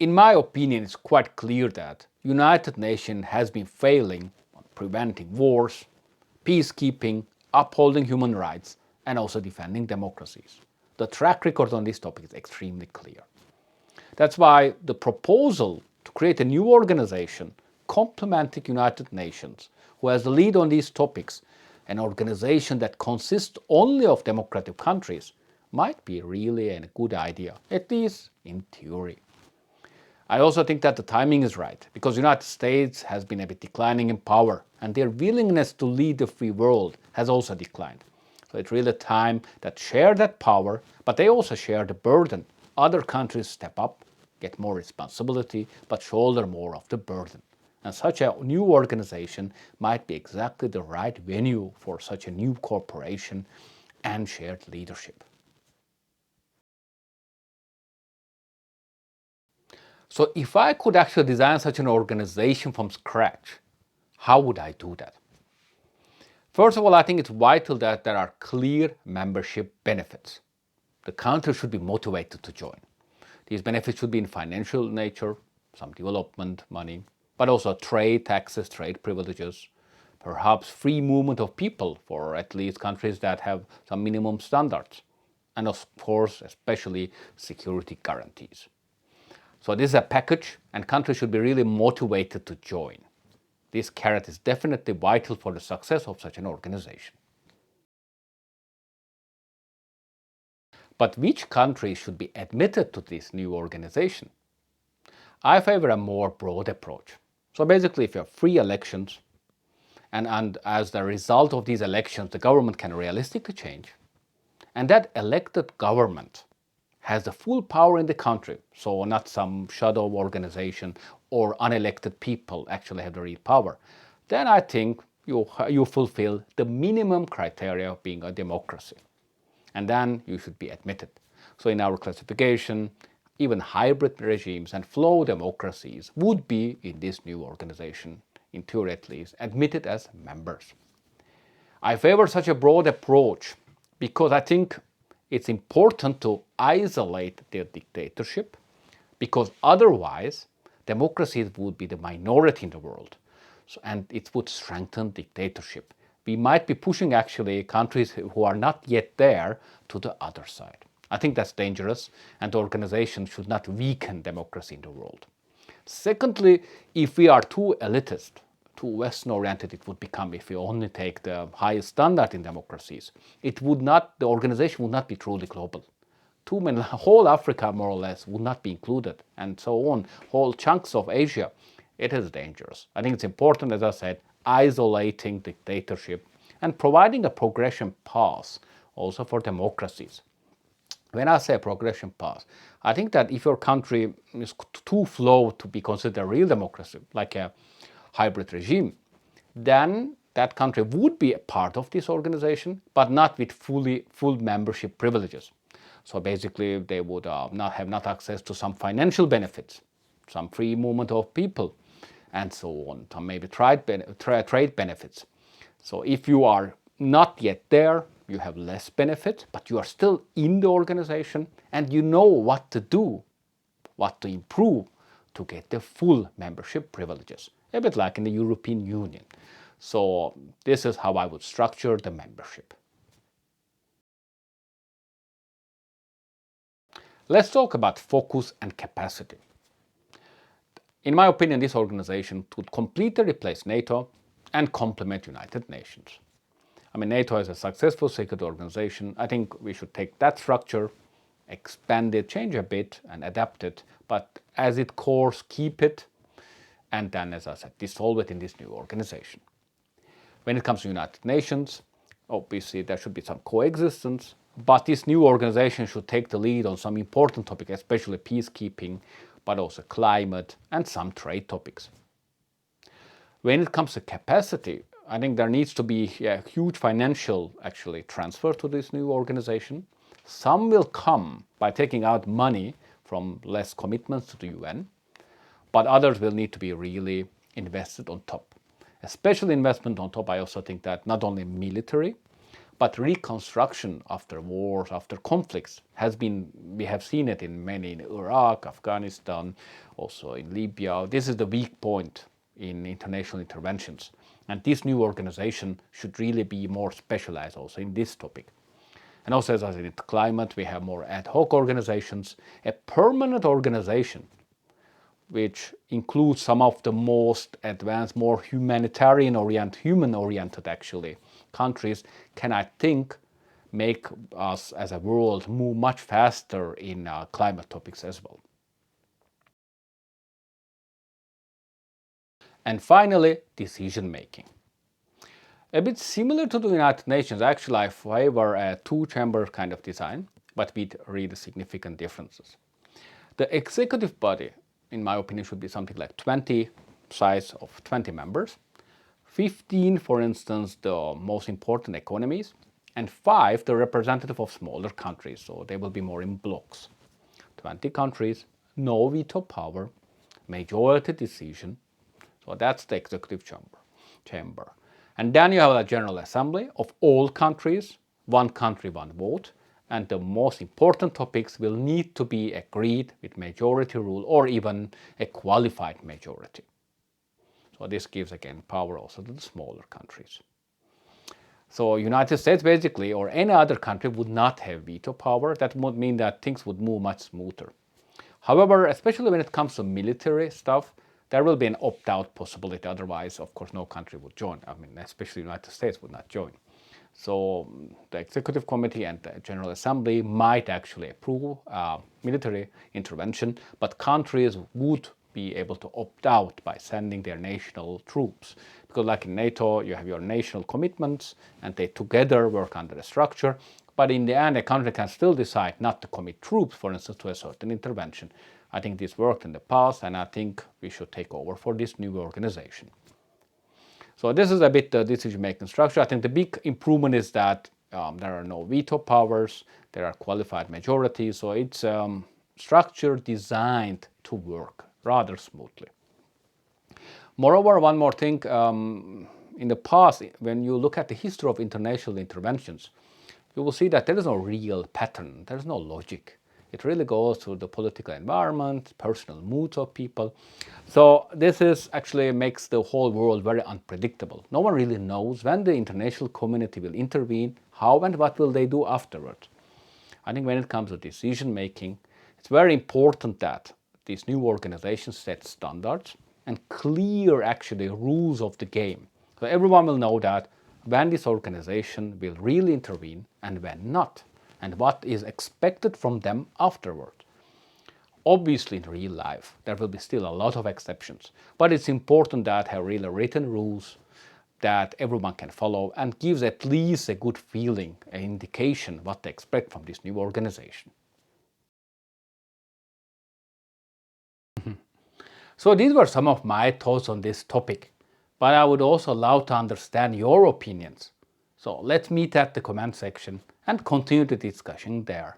In my opinion, it's quite clear that United Nations has been failing on preventing wars, peacekeeping, upholding human rights, and also defending democracies. The track record on this topic is extremely clear. That's why the proposal to create a new organization complementing United Nations, who has the lead on these topics, an organization that consists only of democratic countries, might be really a good idea, at least in theory. I also think that the timing is right, because the United States has been a bit declining in power, and their willingness to lead the free world has also declined. So it's really time that share that power, but they also share the burden. Other countries step up, get more responsibility, but shoulder more of the burden. And such a new organization might be exactly the right venue for such a new cooperation and shared leadership. So if I could actually design such an organization from scratch, how would I do that? First of all, I think it's vital that there are clear membership benefits. The country should be motivated to join. These benefits should be in financial nature, some development money, but also trade taxes, trade privileges, perhaps free movement of people for at least countries that have some minimum standards, and of course, especially security guarantees. So this is a package, and countries should be really motivated to join. This carrot is definitely vital for the success of such an organization. But which countries should be admitted to this new organization? I favor a more broad approach. So basically, if you have free elections, and as the result of these elections, the government can realistically change, and that elected government has the full power in the country, so not some shadow organization or unelected people actually have the real power, then I think you fulfill the minimum criteria of being a democracy. And then you should be admitted. So in our classification, even hybrid regimes and flow democracies would be in this new organization, in theory at least, admitted as members. I favor such a broad approach because I think it's important to isolate their dictatorship, because otherwise democracies would be the minority in the world, and it would strengthen dictatorship. We might be pushing actually countries who are not yet there to the other side. I think that's dangerous, and the organization should not weaken democracy in the world. Secondly, if we are too elitist, too Western oriented it would become if we only take the highest standard in democracies. The organization would not be truly global. Too many, whole Africa more or less would not be included, and so on, whole chunks of Asia. It is dangerous. I think it's important, as I said, isolating dictatorship and providing a progression path also for democracies. When I say progression path, I think that if your country is too slow to be considered a real democracy, like a hybrid regime, then that country would be a part of this organization, but not with full membership privileges. So basically, they would not have access to some financial benefits, some free movement of people, and so on, some maybe trade benefits. So if you are not yet there, you have less benefit, but you are still in the organization and you know what to do, what to improve to get the full membership privileges, a bit like in the European Union. So this is how I would structure the membership. Let's talk about focus and capacity. In my opinion, this organization would completely replace NATO and complement United Nations. I mean, NATO is a successful security organization. I think we should take that structure, expand it, change a bit, and adapt it, but as its core, keep it, and then, as I said, dissolve it in this new organization. When it comes to United Nations, obviously there should be some coexistence, but this new organization should take the lead on some important topics, especially peacekeeping, but also climate and some trade topics. When it comes to capacity, I think there needs to be a huge financial transfer to this new organization. Some will come by taking out money from less commitments to the UN, but others will need to be really invested on top. Especially investment on top, I also think that not only military, but reconstruction after wars, after conflicts we have seen it in many, in Iraq, Afghanistan, also in Libya. This is the weak point in international interventions. And this new organization should really be more specialized also in this topic. And also, as I said, in climate, we have more ad hoc organizations. A permanent organization, which includes some of the most advanced, more human-oriented actually, countries, can, I think, make us as a world move much faster in climate topics as well. And finally, decision making. A bit similar to the United Nations, actually I favor a two-chamber kind of design, but with really significant differences. The executive body, in my opinion, should be something like 20 size of 20 members, 15, for instance, the most important economies, and 5, the representative of smaller countries, so they will be more in blocks. 20 countries, no veto power, majority decision, so that's the executive chamber. And then you have a General Assembly of all countries, one country, one vote, and the most important topics will need to be agreed with majority rule or even a qualified majority. So this gives again power also to the smaller countries. So United States basically, or any other country, would not have veto power. That would mean that things would move much smoother. However, especially when it comes to military stuff, there will be an opt-out possibility. Otherwise, of course, no country would join. I mean, especially the United States would not join. So the Executive Committee and the General Assembly might actually approve military intervention, but countries would be able to opt out by sending their national troops. Because like in NATO, you have your national commitments and they together work under a structure. But in the end, a country can still decide not to commit troops, for instance, to a certain intervention. I think this worked in the past, and I think we should take over for this new organization. So this is a bit the decision-making structure. I think the big improvement is that there are no veto powers, there are qualified majorities, so it's structure designed to work rather smoothly. Moreover, one more thing, in the past, when you look at the history of international interventions, you will see that there is no real pattern, there is no logic. It really goes through the political environment, personal moods of people. So this is actually makes the whole world very unpredictable. No one really knows when the international community will intervene, how and what will they do afterward. I think when it comes to decision making, it's very important that these new organizations set standards and clear actually rules of the game. So everyone will know that when this organization will really intervene and when not, and what is expected from them afterward. Obviously, in real life, there will be still a lot of exceptions, but it's important that have really written rules that everyone can follow and gives at least a good feeling, an indication what they expect from this new organization. So these were some of my thoughts on this topic, but I would also love to understand your opinions. So let's meet at the comment section and continue the discussion there.